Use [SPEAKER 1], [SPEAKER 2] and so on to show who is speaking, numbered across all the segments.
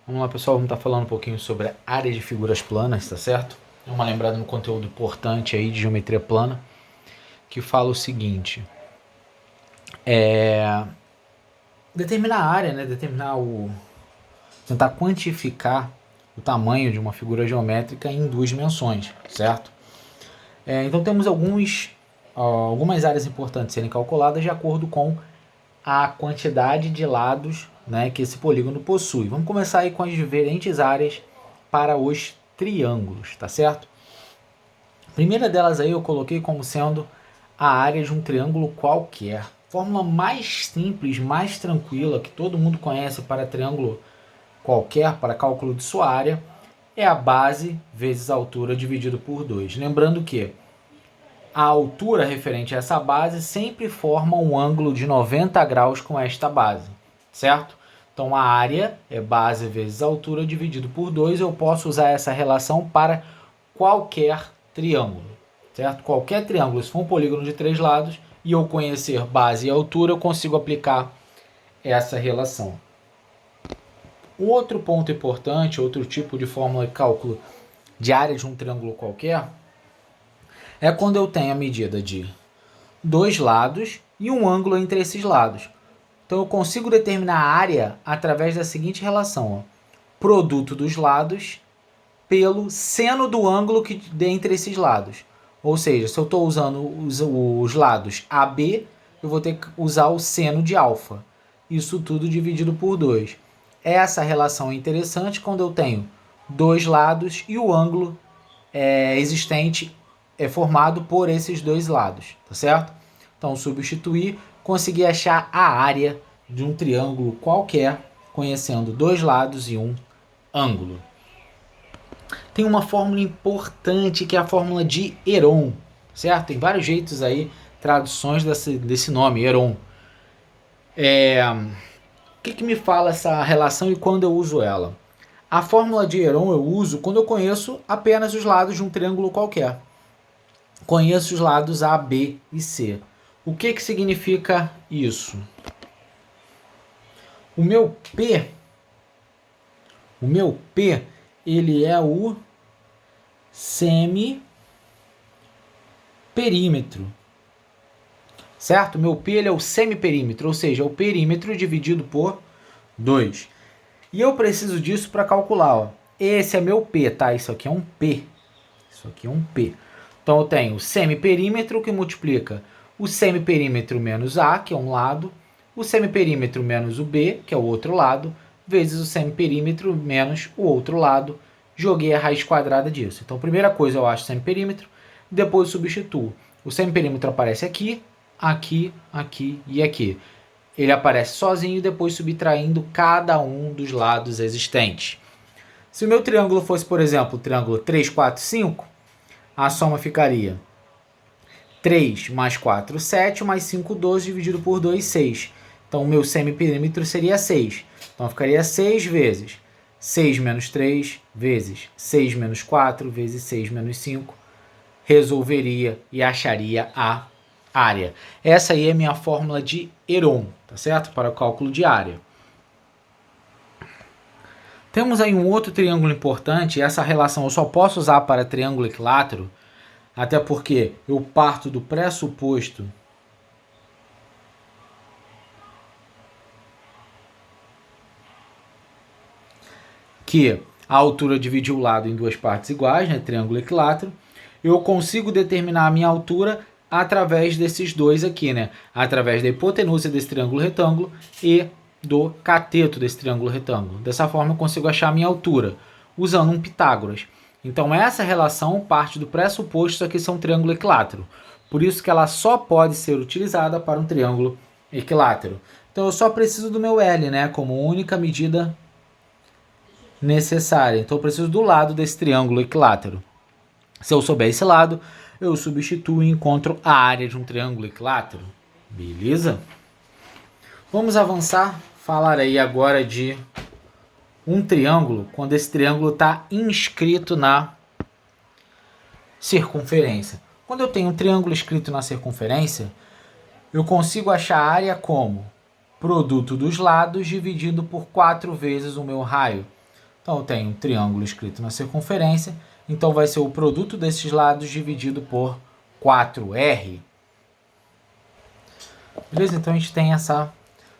[SPEAKER 1] Vamos lá, pessoal, vamos estar falando um pouquinho sobre a área de figuras planas, tá certo? É uma lembrada no conteúdo importante aí de geometria plana, que fala o seguinte: determinar a área, né? Tentar quantificar o tamanho de uma figura geométrica em duas dimensões, certo? Então temos algumas áreas importantes a serem calculadas de acordo com a quantidade de lados, né, que esse polígono possui. Vamos começar aí com as diferentes áreas para os triângulos, tá certo? A primeira delas aí eu coloquei como sendo a área de um triângulo qualquer. Fórmula mais simples, mais tranquila, que todo mundo conhece para triângulo qualquer, para cálculo de sua área, é a base vezes a altura dividido por 2. Lembrando que a altura referente a essa base sempre forma um ângulo de 90 graus com esta base, certo? Então a área é base vezes a altura dividido por 2. Eu posso usar essa relação para qualquer triângulo, certo? Qualquer triângulo, se for um polígono de 3 lados e eu conhecer base e altura, eu consigo aplicar essa relação. Outro ponto importante, outro tipo de fórmula de cálculo de área de um triângulo qualquer, é quando eu tenho a medida de dois lados e um ângulo entre esses lados. Então eu consigo determinar a área através da seguinte relação: ó. Produto dos lados pelo seno do ângulo que entre esses lados. Ou seja, se eu estou usando os lados AB, eu vou ter que usar o seno de alfa. Isso tudo dividido por 2. Essa relação é interessante quando eu tenho dois lados e o ângulo existente é formado por esses dois lados, tá certo? Então, substituir, conseguir achar a área de um triângulo qualquer, conhecendo dois lados e um ângulo. Tem uma fórmula importante que é a fórmula de Heron, certo? Tem vários jeitos aí, traduções desse nome, Heron. O que me fala essa relação e quando eu uso ela? A fórmula de Heron eu uso quando eu conheço apenas os lados de um triângulo qualquer. Conheço os lados A, B e C. O que significa isso? O meu P, ele é o semiperímetro. Certo? O meu P ele é o semiperímetro, ou seja, o perímetro dividido por 2. E eu preciso disso para calcular. Ó. Esse é meu P, tá? Isso aqui é um P. Isso aqui é um P. Então eu tenho o semiperímetro que multiplica o semiperímetro menos A, que é um lado, o semiperímetro menos o B, que é o outro lado, vezes o semiperímetro menos o outro lado. Joguei a raiz quadrada disso. Então, primeira coisa, eu acho o semiperímetro, depois substituo. O semiperímetro aparece aqui, aqui, aqui e aqui. Ele aparece sozinho, depois subtraindo cada um dos lados existentes. Se o meu triângulo fosse, por exemplo, o triângulo 3, 4, 5, a soma ficaria 3 mais 4, 7, mais 5, 12, dividido por 2, 6. Então, o meu semiperímetro seria 6. Então, ficaria 6 vezes 6 menos 3, vezes 6 menos 4, vezes 6 menos 5. Resolveria e acharia a área. Essa aí é a minha fórmula de Heron, tá certo? Para o cálculo de área. Temos aí um outro triângulo importante, essa relação eu só posso usar para triângulo equilátero, até porque eu parto do pressuposto que a altura divide o lado em duas partes iguais, né, triângulo equilátero. Eu consigo determinar a minha altura através desses dois aqui, né? Através da hipotenusa desse triângulo retângulo e do cateto desse triângulo retângulo. Dessa forma eu consigo achar a minha altura, usando um Pitágoras. Então essa relação parte do pressuposto que isso é um triângulo equilátero. Por isso que ela só pode ser utilizada para um triângulo equilátero. Então eu só preciso do meu L, né? Como única medida necessária. Então eu preciso do lado desse triângulo equilátero. Se eu souber esse lado, eu substituo e encontro a área de um triângulo equilátero. Beleza? Vamos avançar, falar aí agora de um triângulo, quando esse triângulo está inscrito na circunferência. Quando eu tenho um triângulo inscrito na circunferência, eu consigo achar a área como produto dos lados dividido por 4 vezes o meu raio. Então eu tenho um triângulo escrito na circunferência, então vai ser o produto desses lados dividido por 4R. Beleza? Então a gente tem essa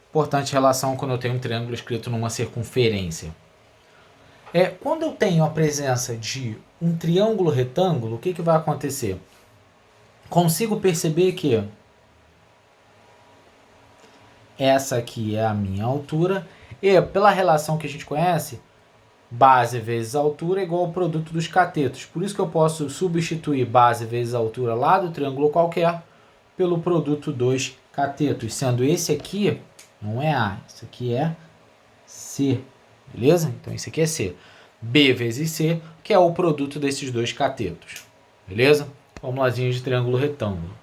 [SPEAKER 1] importante relação quando eu tenho um triângulo escrito numa circunferência. Quando eu tenho a presença de um triângulo retângulo, o que vai acontecer? Consigo perceber que essa aqui é a minha altura e pela relação que a gente conhece, base vezes altura é igual ao produto dos catetos. Por isso que eu posso substituir base vezes altura lá do triângulo qualquer pelo produto dos catetos, sendo esse aqui não é A, isso aqui é C, beleza? Então esse aqui é C. B vezes C, que é o produto desses dois catetos, beleza? Formulazinha de triângulo retângulo.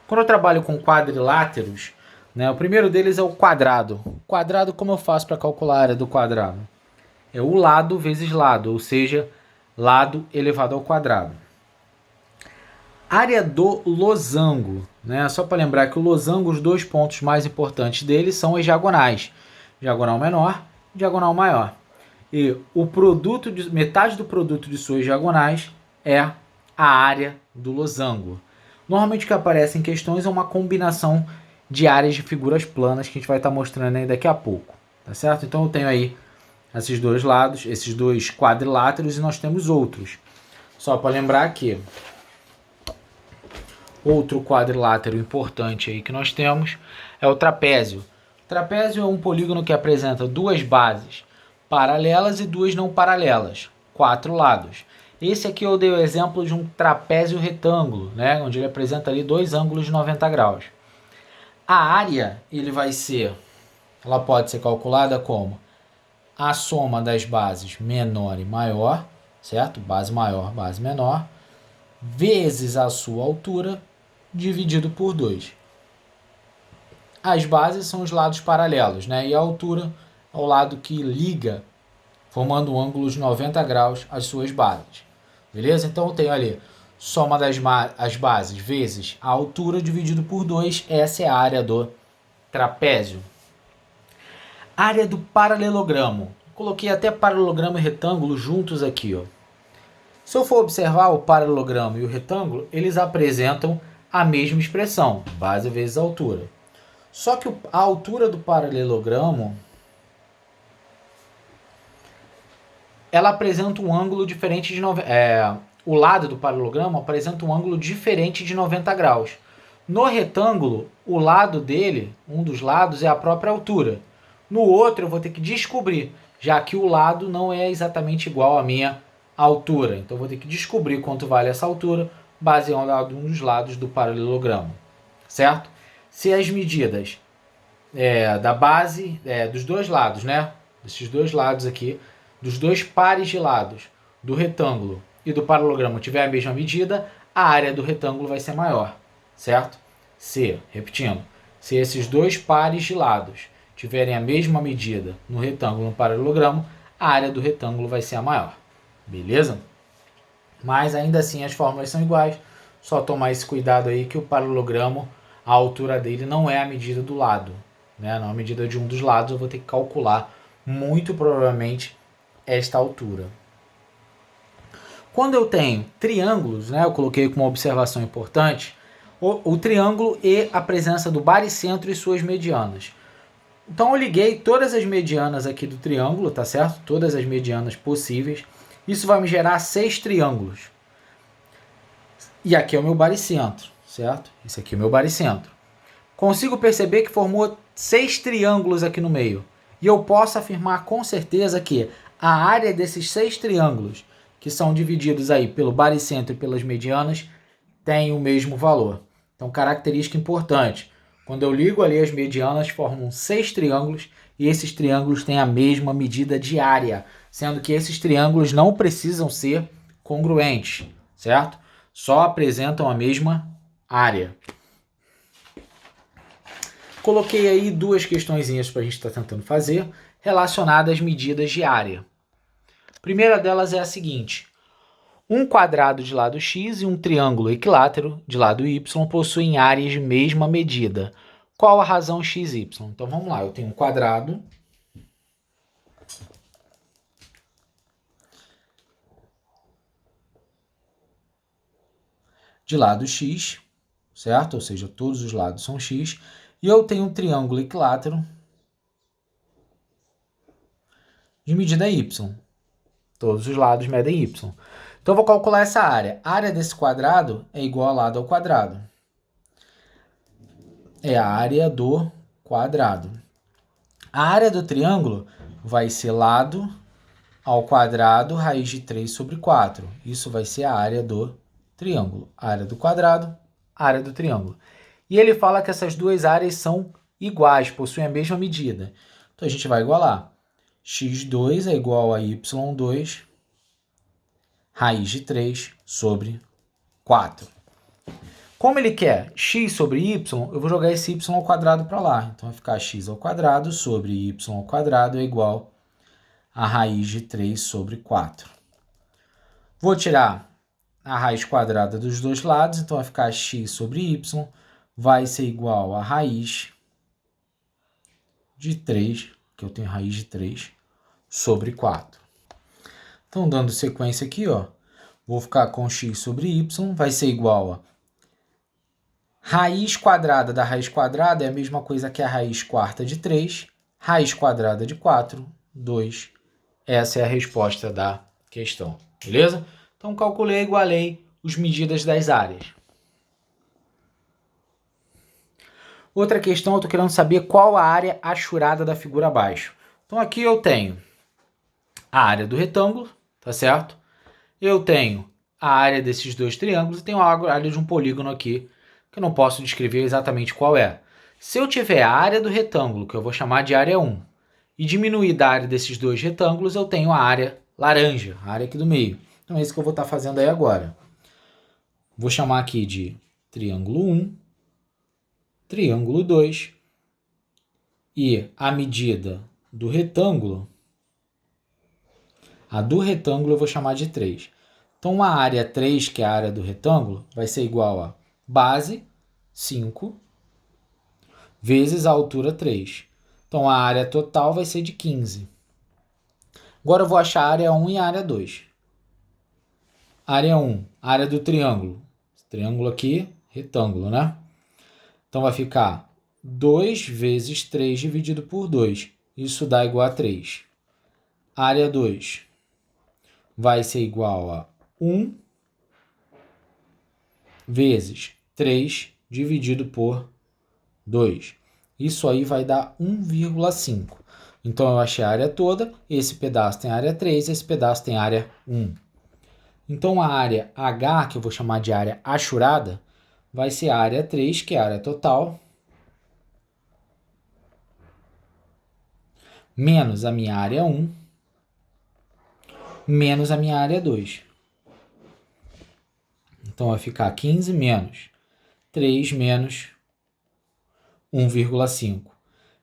[SPEAKER 1] Quando eu trabalho com quadriláteros, né, o primeiro deles é o quadrado. Quadrado, como eu faço para calcular a área do quadrado? É o lado vezes lado, ou seja, lado elevado ao quadrado. Área do losango, né? Só para lembrar que o losango, os dois pontos mais importantes dele são as diagonais. Diagonal menor, diagonal maior. E o produto metade do produto de suas diagonais é a área do losango. Normalmente o que aparece em questões é uma combinação de áreas de figuras planas que a gente vai estar mostrando aí daqui a pouco, tá certo? Então eu tenho aí esses dois lados, esses dois quadriláteros e nós temos outros. Só para lembrar que outro quadrilátero importante aí que nós temos é o trapézio. O trapézio é um polígono que apresenta duas bases paralelas e duas não paralelas, 4 lados. Esse aqui eu dei o exemplo de um trapézio retângulo, né, onde ele apresenta ali dois ângulos de 90 graus. A área, ela pode ser calculada como a soma das bases menor e maior, certo? Base maior, base menor, vezes a sua altura, dividido por 2. As bases são os lados paralelos, né? E a altura é o lado que liga, formando um ângulo de 90 graus as suas bases. Beleza? Então eu tenho ali soma as bases vezes a altura dividido por 2. Essa é a área do trapézio. Área do paralelogramo. Coloquei até paralelogramo e retângulo juntos aqui, ó. Se eu for observar o paralelogramo e o retângulo, eles apresentam a mesma expressão, base vezes altura. Só que a altura do paralelogramo, ela apresenta um ângulo diferente de o lado do paralelogramo apresenta um ângulo diferente de 90 graus. No retângulo, o lado dele, um dos lados, é a própria altura. No outro, eu vou ter que descobrir, já que o lado não é exatamente igual à minha altura. Então, eu vou ter que descobrir quanto vale essa altura, baseado em um dos lados do paralelogramo. Certo? Se as medidas da base, dos dois lados, né? Desses dois lados aqui, dos dois pares de lados do retângulo e do paralelogramo tiver a mesma medida, a área do retângulo vai ser maior, certo? Repetindo, se esses dois pares de lados tiverem a mesma medida no retângulo e no paralelogramo, a área do retângulo vai ser a maior, beleza? Mas ainda assim as fórmulas são iguais, só tomar esse cuidado aí que o paralelogramo, a altura dele não é a medida do lado, né? Não é a medida de um dos lados, eu vou ter que calcular muito provavelmente esta altura. Quando eu tenho triângulos, né, eu coloquei como observação importante, o triângulo e a presença do baricentro e suas medianas. Então eu liguei todas as medianas aqui do triângulo, tá certo? Todas as medianas possíveis. Isso vai me gerar 6 triângulos. E aqui é o meu baricentro, certo? Esse aqui é o meu baricentro. Consigo perceber que formou 6 triângulos aqui no meio. E eu posso afirmar com certeza que a área desses 6 triângulos, que são divididos aí pelo baricentro e pelas medianas, tem o mesmo valor. Então, característica importante. Quando eu ligo ali as medianas, formam 6 triângulos e esses triângulos têm a mesma medida de área, sendo que esses triângulos não precisam ser congruentes, certo? Só apresentam a mesma área. Coloquei aí 2 questõezinhas para a gente estar tentando fazer, relacionadas às medidas de área. A primeira delas é a seguinte: um quadrado de lado x e um triângulo equilátero de lado y possuem áreas de mesma medida. Qual a razão x, y? Então vamos lá, eu tenho um quadrado de lado x, certo? Ou seja, todos os lados são x. E eu tenho um triângulo equilátero de medida y. Todos os lados medem y. Então, eu vou calcular essa área. A área desse quadrado é igual a lado ao quadrado. É a área do quadrado. A área do triângulo vai ser lado ao quadrado raiz de 3 sobre 4. Isso vai ser a área do triângulo. A área do quadrado, a área do triângulo. E ele fala que essas duas áreas são iguais, possuem a mesma medida. Então, a gente vai igualar. x2 é igual a y2 raiz de 3 sobre 4. Como ele quer x sobre y, eu vou jogar esse y ao quadrado para lá. Então, vai ficar x ao quadrado sobre y ao quadrado é igual a raiz de 3 sobre 4. Vou tirar a raiz quadrada dos dois lados, então vai ficar x sobre y vai ser igual a raiz de 3, que eu tenho raiz de 3, sobre 4. Então, dando sequência aqui, ó, vou ficar com x sobre y, vai ser igual a raiz quadrada da raiz quadrada é a mesma coisa que a raiz quarta de 3, raiz quadrada de 4, 2. Essa é a resposta da questão, beleza? Então, calculei, igualei as medidas das áreas. Outra questão, eu estou querendo saber qual a área achurada da figura abaixo. Então, aqui eu tenho a área do retângulo, tá certo? Eu tenho a área desses dois triângulos e tenho a área de um polígono aqui, que eu não posso descrever exatamente qual é. Se eu tiver a área do retângulo, que eu vou chamar de área 1, e diminuir da área desses dois retângulos, eu tenho a área laranja, a área aqui do meio. Então é isso que eu vou estar fazendo aí agora. Vou chamar aqui de triângulo 1, triângulo 2, e a medida do retângulo, a do retângulo eu vou chamar de 3. Então, a área 3, que é a área do retângulo, vai ser igual a base 5 vezes a altura 3. Então, a área total vai ser de 15. Agora, eu vou achar a área 1 e a área 2. Área 1, área do triângulo. Triângulo aqui, retângulo, né? Então, vai ficar 2 vezes 3 dividido por 2. Isso dá igual a 3. Área 2 vai ser igual a 1 vezes 3 dividido por 2. Isso aí vai dar 1,5. Então, eu achei a área toda, esse pedaço tem área 3, esse pedaço tem área 1. Então, a área H, que eu vou chamar de área achurada, vai ser a área 3, que é a área total, menos a minha área 1, menos a minha área 2. Então, vai ficar 15 menos 3 menos 1,5.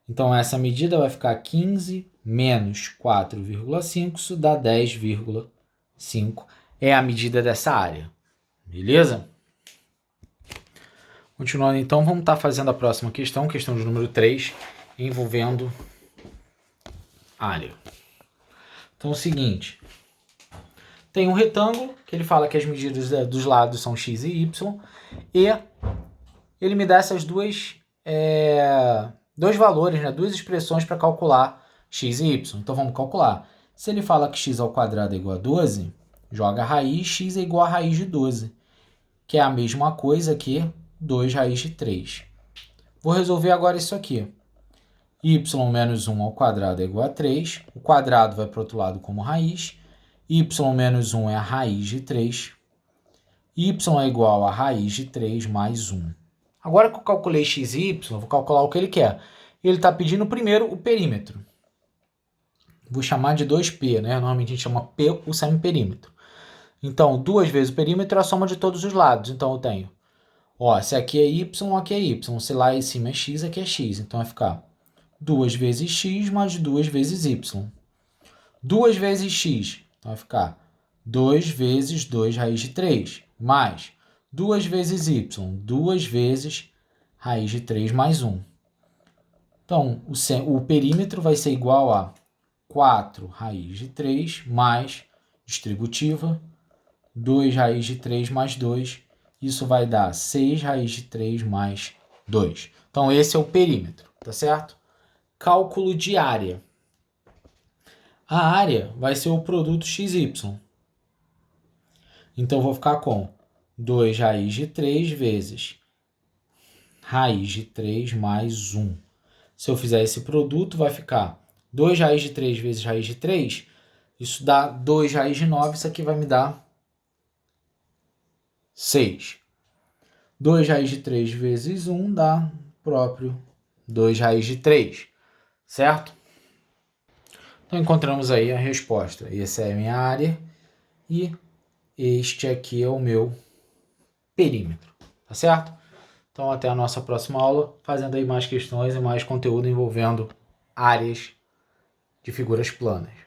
[SPEAKER 1] Então, essa medida vai ficar 15 menos 4,5, isso dá 10,5. É a medida dessa área. Beleza? Continuando, então, vamos estar fazendo a próxima questão, questão de número 3, envolvendo área. Então, é o seguinte. Tem um retângulo, que ele fala que as medidas dos lados são x e y, e ele me dá essas dois valores, né, duas expressões para calcular x e y. Então, vamos calcular. Se ele fala que x ao quadrado é igual a 12, joga a raiz, x é igual a raiz de 12, que é a mesma coisa que 2 raiz de 3. Vou resolver agora isso aqui. Y menos 1 ao quadrado é igual a 3, o quadrado vai para o outro lado como raiz, y menos 1 é a raiz de 3, y é igual a raiz de 3 mais 1. Agora que eu calculei x e y, vou calcular o que ele quer. Ele está pedindo primeiro o perímetro. Vou chamar de 2P, né? Normalmente a gente chama P o semiperímetro. Então, 2 vezes o perímetro é a soma de todos os lados. Então, eu tenho, ó, se aqui é y, aqui é y. Se lá em cima é x, aqui é x. Então, vai ficar 2 vezes x mais 2 vezes y. 2 vezes x, então vai ficar 2 vezes 2 raiz de 3, mais 2 vezes y, 2 vezes raiz de 3 mais 1. Então, o perímetro vai ser igual a 4 raiz de 3 mais distributiva, 2 raiz de 3 mais 2. isso vai dar 6 raiz de 3 mais 2. Então, esse é o perímetro, tá certo? Cálculo de área. A área vai ser o produto XY. Então, vou ficar com 2 raiz de 3 vezes raiz de 3 mais 1. Se eu fizer esse produto, vai ficar 2 raiz de 3 vezes raiz de 3. Isso dá 2 raiz de 9. Isso aqui vai me dar 6. 2 raiz de 3 vezes 1 dá próprio 2 raiz de 3. Certo? Então, encontramos aí a resposta. Essa é a minha área e este aqui é o meu perímetro. Tá certo? Então, até a nossa próxima aula, fazendo aí mais questões e mais conteúdo envolvendo áreas de figuras planas.